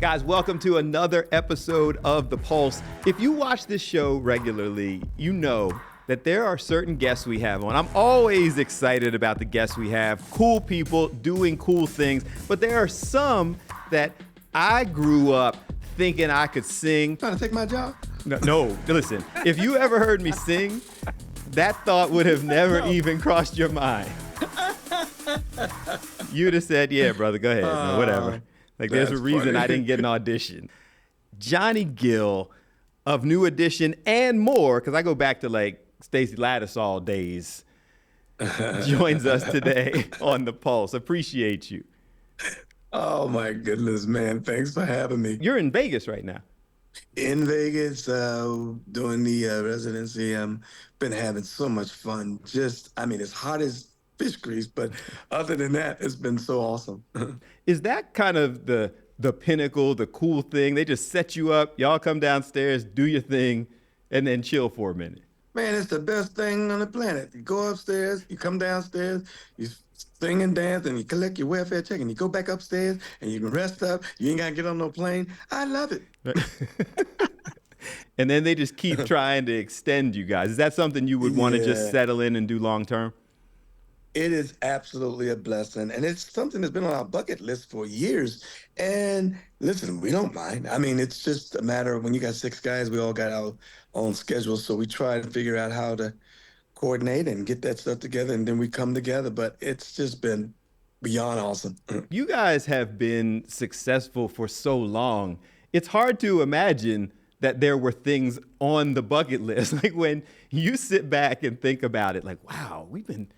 Guys, welcome to another episode of The Pulse. If you watch this show regularly, you know that there are certain guests we have on. I'm always excited about the guests we have, cool people doing cool things, but there are some that I grew up thinking I could sing. Trying to take my job? No, listen, if you ever heard me sing, that thought would have never even crossed your mind. You'd have said, yeah, brother, go ahead, whatever. Like, there's a reason funny. I didn't get an audition. Johnny Gill of New Edition and more, because I go back to like Stacey Lattisaw days, joins us today on The Pulse. Appreciate you. Oh my goodness, man. Thanks for having me. You're in Vegas right now. In Vegas, doing the residency. Been having so much fun. It's hot as fish grease, but other than that, it's been so awesome. Is that kind of the pinnacle, the cool thing? They just set you up, y'all come downstairs, do your thing, and then chill for a minute. Man, it's the best thing on the planet. You go upstairs, you come downstairs, you sing and dance, and you collect your welfare check, and you go back upstairs, and you can rest up. You ain't got to get on no plane. I love it. And then they just keep trying to extend you guys. Is that something you would want to just settle in and do long term? It is absolutely a blessing, and it's something that's been on our bucket list for years. And listen, we don't mind. I mean, it's just a matter of when you got 6 guys, we all got our own schedules, so we try to figure out how to coordinate and get that stuff together, and then we come together. But it's just been beyond awesome. You guys have been successful for so long. It's hard to imagine that there were things on the bucket list. Like when you sit back and think about it, like, wow, we've been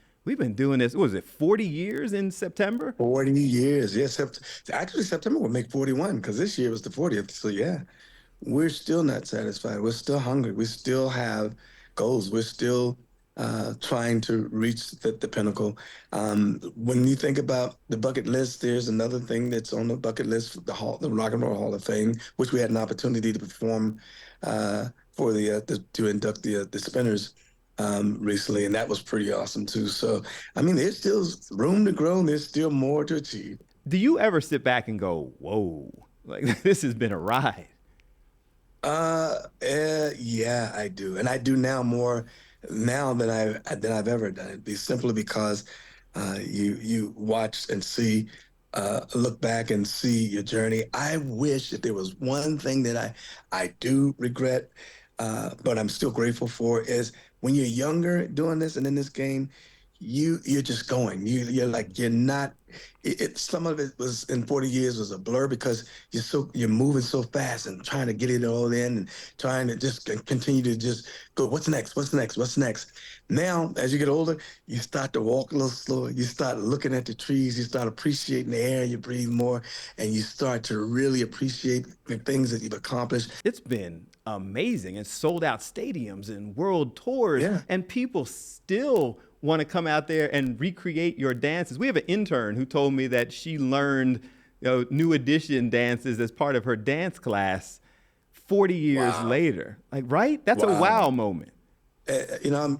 doing this, what was it, 40 years in September? 40 years. Yes. Actually, September will make 41 because this year was the 40th. So, yeah, we're still not satisfied. We're still hungry. We still have goals. We're still trying to reach the pinnacle. When you think about the bucket list, there's another thing that's on the bucket list, the Rock and Roll Hall of Fame, which we had an opportunity to perform for to induct the Spinners recently, and that was pretty awesome too. So, I mean, there's still room to grow, and there's still more to achieve. Do you ever sit back and go, whoa, like this has been a ride? Yeah, I do, and I do now more now than I've ever done it. Simply because you watch and see, look back and see your journey. I wish that there was one thing that I do regret, but I'm still grateful for is when you're younger doing this and in this game, you're just going. You're like you're not. Some of it was in 40 years was a blur because you're moving so fast and trying to get it all in and trying to just continue to just go. What's next? What's next? What's next? Now, as you get older, you start to walk a little slower. You start looking at the trees. You start appreciating the air. You breathe more, and you start to really appreciate the things that you've accomplished. It's been amazing and sold out stadiums and world tours, and people still want to come out there and recreate your dances. We have an intern who told me that she learned, New Edition dances as part of her dance class 40 years later. Like, right? That's a wow moment.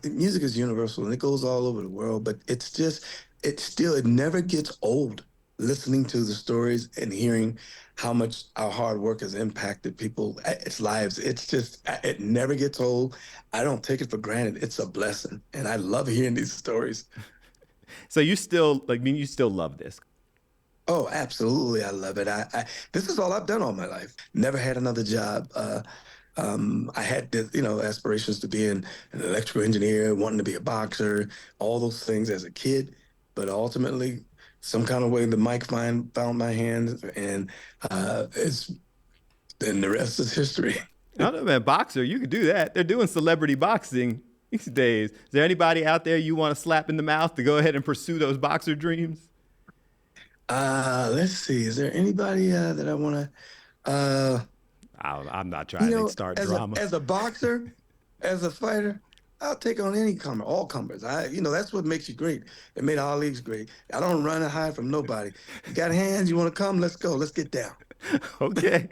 Music is universal and it goes all over the world, but it never gets old listening to the stories and hearing how much our hard work has impacted people's lives. It never gets old. I don't take it for granted. It's a blessing. And I love hearing these stories. So you still love this? Oh, absolutely. I love it. This is all I've done all my life. Never had another job. I had, aspirations to be an electrical engineer, wanting to be a boxer, all those things as a kid. But ultimately, some kind of way the mic found my hands, and then the rest is history. I don't know, man. Boxer, you could do that. They're doing celebrity boxing these days. Is there anybody out there you want to slap in the mouth to go ahead and pursue those boxer dreams? Let's see. Is there anybody that I want to? I'm not trying to start drama. As a boxer, as a fighter, I'll take on any comer, all comers. That's what makes you great. It made our leagues great. I don't run and hide from nobody. You got hands, you want to come? Let's go. Let's get down. Okay.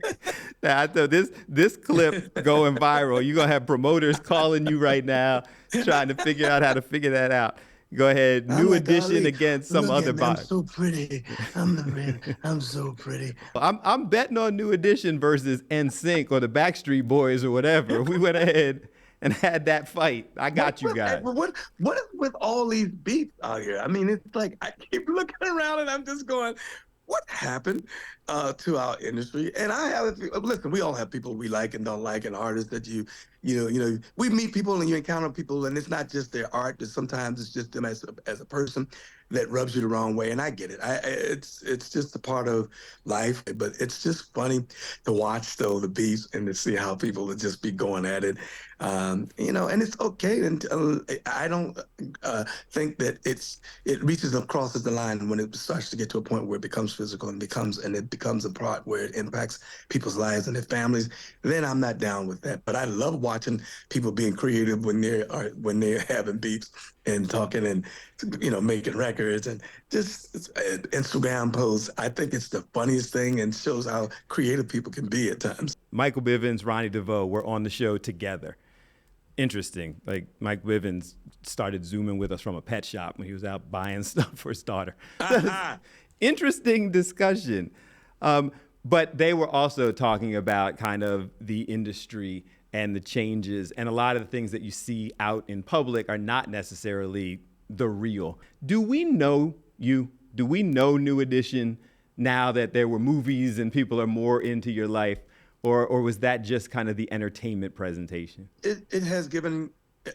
Now, I thought this clip going viral. You're going to have promoters calling you right now, trying to figure out how to figure that out. Go ahead. I'm New like, Edition Ali, against some look other at me. I'm bot. so pretty. I'm the red. I'm so pretty. I'm betting on New Edition versus NSYNC or the Backstreet Boys or whatever. We went ahead and had that fight. I got you guys. What is with all these beats out here? I mean, it's like I keep looking around and I'm just going, what happened to our industry? And I have listen, we all have people we like and don't like, and artists that we meet people and you encounter people, and it's not just their art. Sometimes it's just them as a person that rubs you the wrong way, and I get it. It's just a part of life, but it's just funny to watch though the beats and to see how people would just be going at it. And it's okay. And I don't think that it reaches and crosses the line when it starts to get to a point where it becomes physical and it becomes a part where it impacts people's lives and their families. Then I'm not down with that. But I love watching people being creative when they're having beats and talking and making records and just Instagram posts. I think it's the funniest thing and shows how creative people can be at times. Michael Bivins, Ronnie DeVoe were on the show together. Interesting. Like Mike Bivins started Zooming with us from a pet shop when he was out buying stuff for his daughter. Interesting discussion. But they were also talking about kind of the industry and the changes, and a lot of the things that you see out in public are not necessarily the real. Do we know you? Do we know New Edition now that there were movies and people are more into your life? Or was that just kind of the entertainment presentation? It has given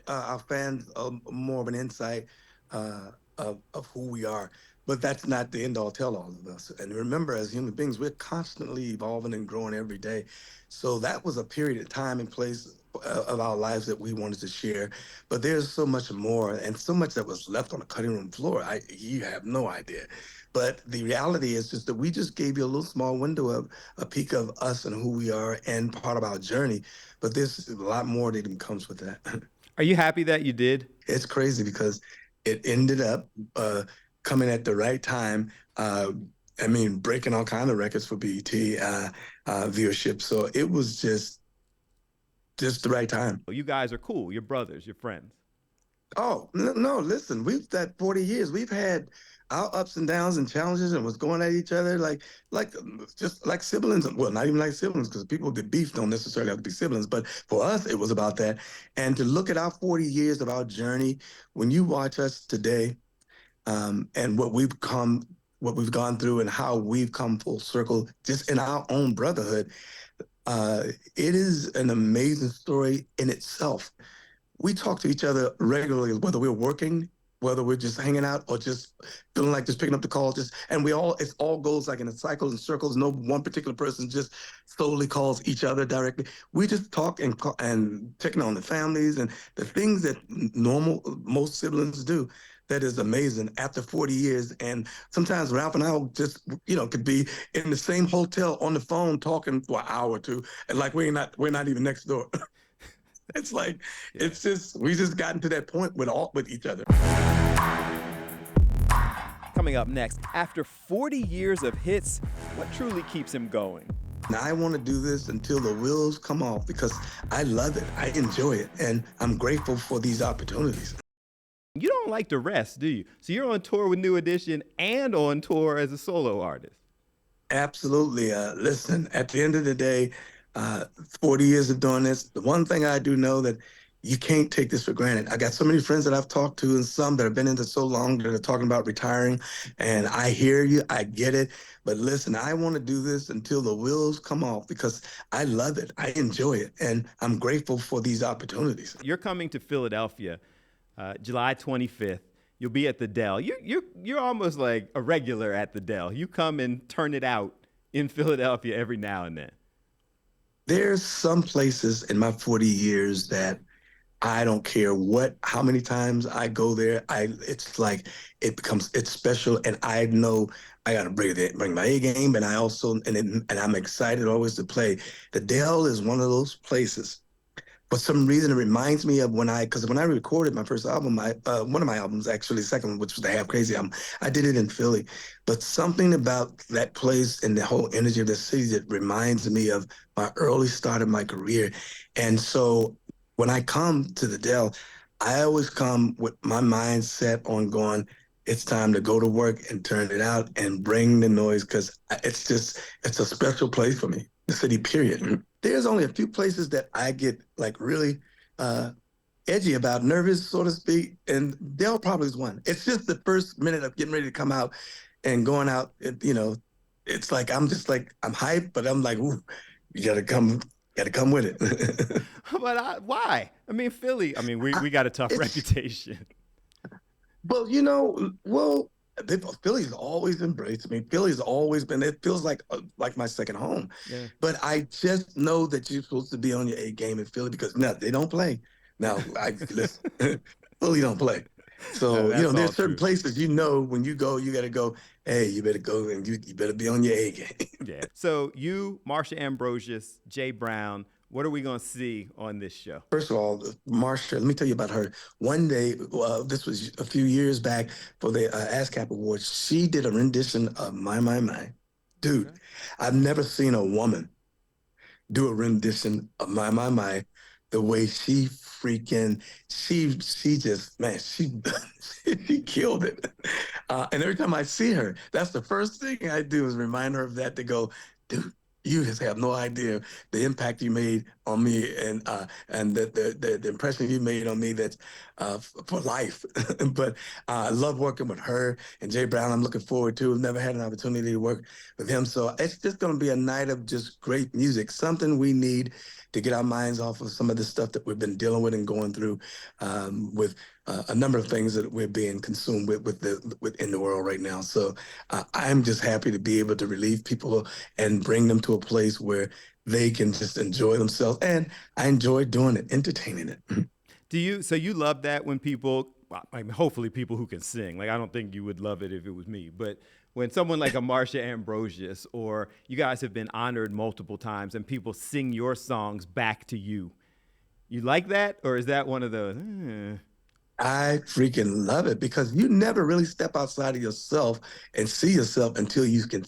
our fans more of an insight of who we are. But that's not the end all tell all of us. And remember, as human beings, we're constantly evolving and growing every day. So that was a period of time and place of our lives that we wanted to share. But there's so much more and so much that was left on the cutting room floor. You have no idea. But the reality is just that we just gave you a little small window of a peek of us and who we are and part of our journey. But there's a lot more that comes with that. Are you happy that you did? It's crazy because it ended up coming at the right time. Breaking all kind of records for BET viewership. So it was just the right time. You guys are cool. You're brothers. You're friends. Oh, no, listen, we've that 40 years. We've had our ups and downs and challenges and was going at each other just like siblings. Well, not even like siblings, because people that beef don't necessarily have to be siblings. But for us, it was about that. And to look at our 40 years of our journey, when you watch us today, and what we've gone through and how we've come full circle just in our own brotherhood, it is an amazing story in itself. We talk to each other regularly, whether we're working, whether we're just hanging out, or just feeling like just picking up the call. It all goes like in a cycle and circles. No one particular person just solely calls each other directly. We just talk and checking on the families and the things that most siblings do. That is amazing after 40 years. And sometimes Ralph and I will just, could be in the same hotel on the phone talking for an hour or two. And like, we're not even next door. It's like, yeah. We just gotten to that point with each other. Coming up next, after 40 years of hits, what truly keeps him going? Now, I want to do this until the wheels come off because I love it. I enjoy it. And I'm grateful for these opportunities. You don't like to rest, do you? So you're on tour with New Edition and on tour as a solo artist. Absolutely. Listen, at the end of the day, 40 years of doing this, the one thing I do know that you can't take this for granted. I got so many friends that I've talked to and some that have been into so long that are talking about retiring. And I hear you, I get it. But listen, I want to do this until the wheels come off because I love it. I enjoy it. And I'm grateful for these opportunities. You're coming to Philadelphia July 25th. You'll be at the Dell. You're almost like a regular at the Dell. You come and turn it out in Philadelphia every now and then. There's some places in my 40 years that I don't care how many times I go there. It's like it's special, and I know I got to bring my A game, and I'm excited always to play. The Dell is one of those places. For some reason, it reminds me of when I recorded my first album, one of my albums, actually, the second one, which was the Half Crazy album, I did it in Philly. But something about that place and the whole energy of the city that reminds me of my early start of my career. And so when I come to the Dell, I always come with my mind set on going, it's time to go to work and turn it out and bring the noise because it's a special place for me, the city, period. There's only a few places that I get like really uh, edgy about, nervous, so to speak, and Dell probably is one. It's just the first minute of getting ready to come out and going out, it's like I'm just like, I'm hyped, but I'm like, ooh, you gotta come with it. But why? I mean, Philly. I mean, we got a tough It's reputation. Well, Philly's always embraced me. Philly's always been. It feels like my second home. Yeah. But I just know that you're supposed to be on your A game in Philly because no, they don't play. Now, I listen, Philly don't play. No, So that's there's all certain true. places when you go, you got to go. Hey, you better go and you better be on your A game. Yeah. So you, Marsha Ambrosius, Jay Brown, what are we gonna see on this show? First of all, Marsha, let me tell you about her. One day, this was a few years back for the ASCAP Awards, she did a rendition of My. Dude, Okay. I've never seen a woman do a rendition of My the way she just, man, she killed it. And every time I see her, that's the first thing I do is remind her of that to go, dude, you just have no idea the impact you made on me and the impression you made on me that's for life. But I love working with her and Jay Brown. I'm looking forward to. I've never had an opportunity to work with him, so it's just going to be a night of just great music. Something we need to get our minds off of some of the stuff that we've been dealing with and going through with a number of things that we're being consumed within the world right now. So I'm just happy to be able to relieve people and bring them to a place where they can just enjoy themselves. And I enjoy doing it, entertaining it. Do you? So you love that when people? Well, I mean, hopefully, people who can sing. Like, I don't think you would love it if it was me, but when someone like a Marsha Ambrosius, or you guys have been honored multiple times, and people sing your songs back to you, you like that, or is that one of those? I freaking love it because you never really step outside of yourself and see yourself until you can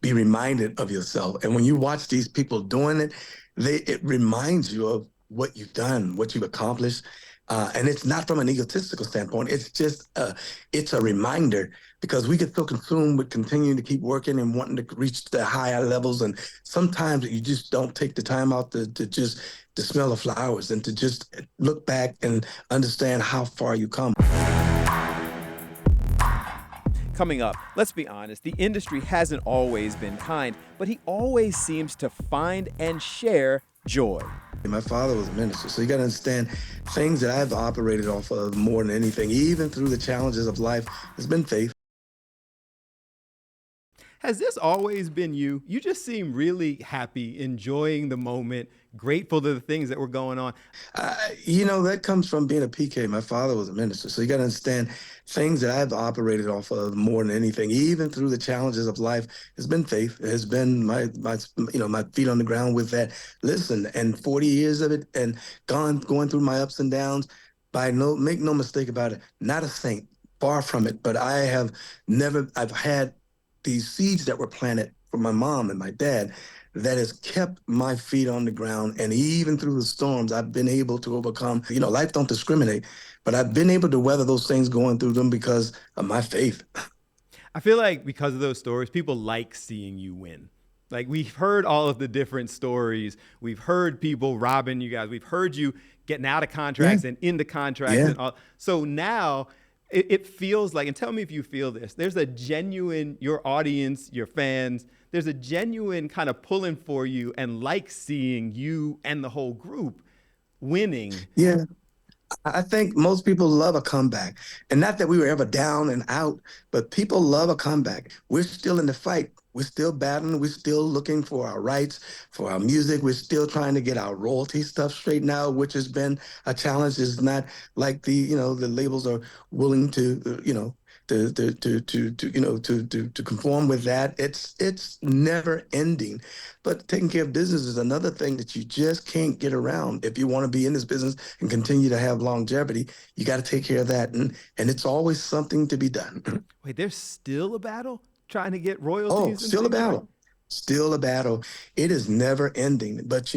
be reminded of yourself. And when you watch these people doing it, it reminds you of what you've done, what you've accomplished. And it's not from an egotistical standpoint. It's a reminder because we get so consumed with continuing to keep working and wanting to reach the higher levels. And sometimes you just don't take the time out to just to smell the flowers and to just look back and understand how far you come. Coming up, let's be honest, the industry hasn't always been kind, but he always seems to find and share joy. My father was a minister, so you got to understand things that I've operated off of more than anything, even through the challenges of life, has been faith. Has this always been you? You just seem really happy, enjoying the moment, grateful to the things that were going on. That comes from being a PK. My father was a minister, so you got to understand things that I've operated off of more than anything, even through the challenges of life, has been faith. It has been my feet on the ground with that. Listen, and 40 years of it, and going through my ups and downs. Make no mistake about it, not a saint, far from it. But I've had these seeds that were planted from my mom and my dad that has kept my feet on the ground. And even through the storms, I've been able to overcome. Life don't discriminate, but I've been able to weather those things going through them because of my faith. I feel like because of those stories, people like seeing you win. Like, we've heard all of the different stories. We've heard people robbing you guys. We've heard you getting out of Yeah, contracts and into contracts yeah. and all. So now it feels like, and tell me if you feel this, there's a genuine, your audience, your fans, there's a genuine kind of pulling for you and like seeing you and the whole group winning. Yeah, I think most people love a comeback. And not that we were ever down and out, but people love a comeback. We're still in the fight. We're still battling. We're still looking for our rights, for our music. We're still trying to get our royalty stuff straightened out, which has been a challenge. It's not like the labels are willing to, to conform with that. It's never ending. But taking care of business is another thing that you just can't get around. If you want to be in this business and continue to have longevity, you got to take care of that. And it's always something to be done. Wait, there's still a battle trying to get Oh, royalties and still a things like. battle. Still a battle. It is never ending. But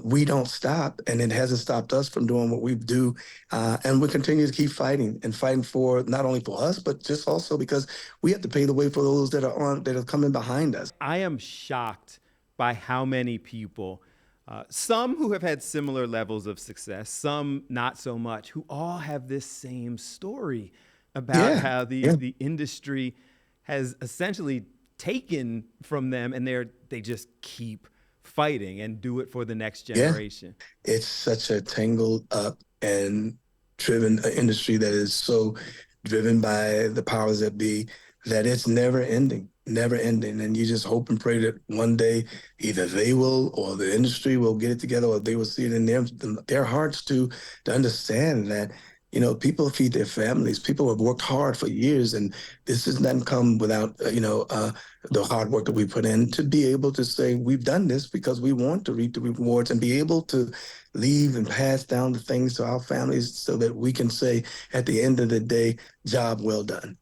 we don't stop, and it hasn't stopped us from doing what we do. And we continue to keep fighting and fighting for not only for us, but just also because we have to pay the way for those that are coming behind us. I am shocked by how many people, some who have had similar levels of success, some not so much, who all have this same story about Yeah, how yeah, the industry has essentially taken from them, and they just keep fighting and do it for the next yeah. generation. It's such a tangled up and driven industry that is so driven by the powers that be that it's never ending, never ending. And you just hope and pray that one day either they will or the industry will get it together, or they will see it in their hearts to understand that. People feed their families. People have worked hard for years, and this has not come without, the hard work that we put in to be able to say we've done this because we want to reap the rewards and be able to leave and pass down the things to our families so that we can say at the end of the day, job well done.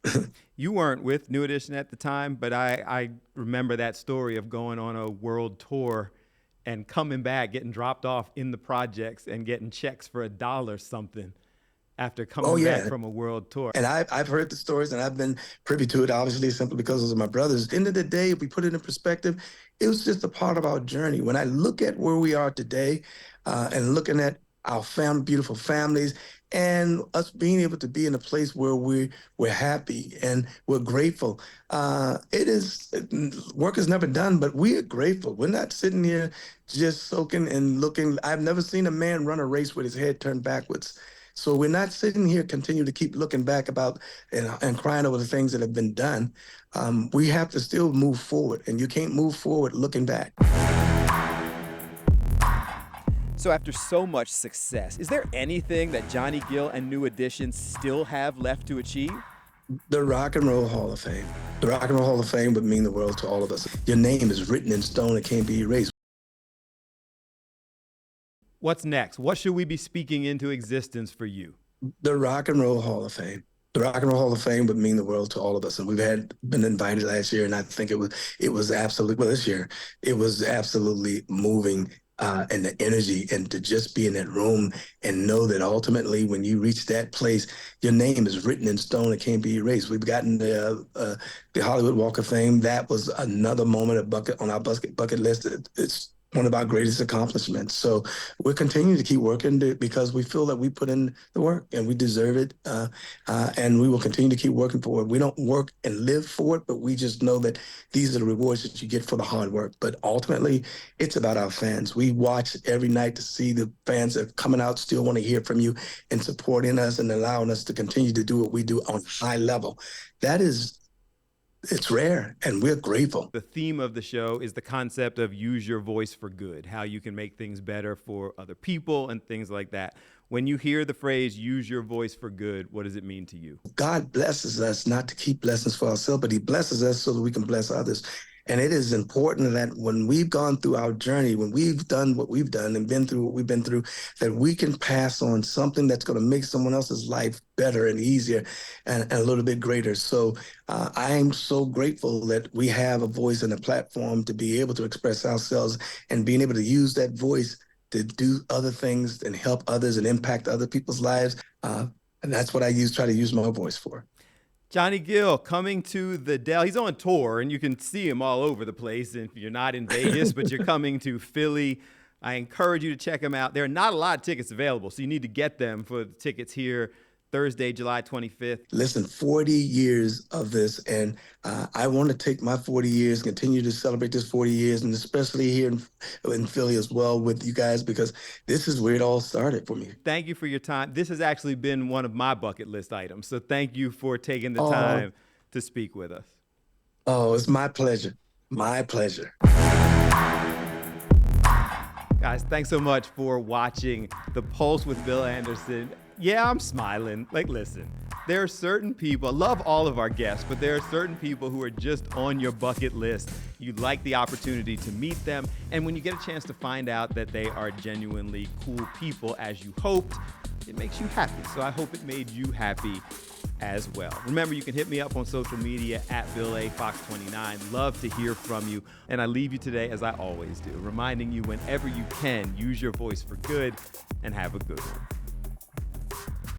You weren't with New Edition at the time, but I remember that story of going on a world tour and coming back, getting dropped off in the projects and getting checks for $1 something after Oh coming back yeah. from a world tour. And I've heard the stories and I've been privy to it, obviously, simply because of my brothers. At the end of the day, if we put it in perspective, it was just a part of our journey. When I look at where we are today and looking at our beautiful families, and us being able to be in a place where we're happy and we're grateful. Work is never done, but we are grateful. We're not sitting here just soaking and looking. I've never seen a man run a race with his head turned backwards. So we're not sitting here continue to keep looking back about and crying over the things that have been done. We have to still move forward, and you can't move forward looking back. So after so much success, is there anything that Johnny Gill and New Edition still have left to achieve? The Rock and Roll Hall of Fame. The Rock and Roll Hall of Fame would mean the world to all of us. Your name is written in stone; it can't be erased. What's next? What should we be speaking into existence for you? The Rock and Roll Hall of Fame. The Rock and Roll Hall of Fame would mean the world to all of us. And been invited last year, and I think it was absolutely, well, this year it was absolutely moving. And the energy, and to just be in that room and know that ultimately when you reach that place, your name is written in stone, it can't be erased. We've gotten the Hollywood Walk of Fame. That was another moment on our bucket list. It's one of our greatest accomplishments. So we're continuing to keep working because we feel that we put in the work and we deserve it. And we will continue to keep working for it. We don't work and live for it, but we just know that these are the rewards that you get for the hard work. But ultimately, it's about our fans. We watch every night to see the fans that are coming out, still want to hear from you and supporting us and allowing us to continue to do what we do on a high level. It's rare, and we're grateful. The theme of the show is the concept of use your voice for good, how you can make things better for other people and things like that. When you hear the phrase use your voice for good, what does it mean to you? God blesses us not to keep blessings for ourselves, but he blesses us so that we can bless others. And it is important that when we've gone through our journey, when we've done what we've done and been through what we've been through, that we can pass on something that's going to make someone else's life better and easier and a little bit greater. So I'm so grateful that we have a voice and a platform to be able to express ourselves and being able to use that voice to do other things and help others and impact other people's lives. And that's what try to use my voice for. Johnny Gill coming to the Dell. He's on tour, and you can see him all over the place. And if you're not in Vegas, but you're coming to Philly, I encourage you to check him out. There are not a lot of tickets available, so you need to get them for the tickets here Thursday, July 25th. Listen, 40 years of this, and I want to take my 40 years, continue to celebrate this 40 years, and especially here in Philly as well with you guys, because this is where it all started for me. Thank you for your time. This has actually been one of my bucket list items, so thank you for taking the time to speak with us. Oh, it's my pleasure. My pleasure. Guys, thanks so much for watching The Pulse with Bill Anderson. Yeah, I'm smiling. Like, listen, there are certain people, I love all of our guests, but there are certain people who are just on your bucket list. You'd like the opportunity to meet them. And when you get a chance to find out that they are genuinely cool people as you hoped, it makes you happy. So I hope it made you happy. as well. Remember, you can hit me up on social media at BillAFox29. Love to hear from you. And I leave you today, as I always do, reminding you whenever you can, use your voice for good and have a good one.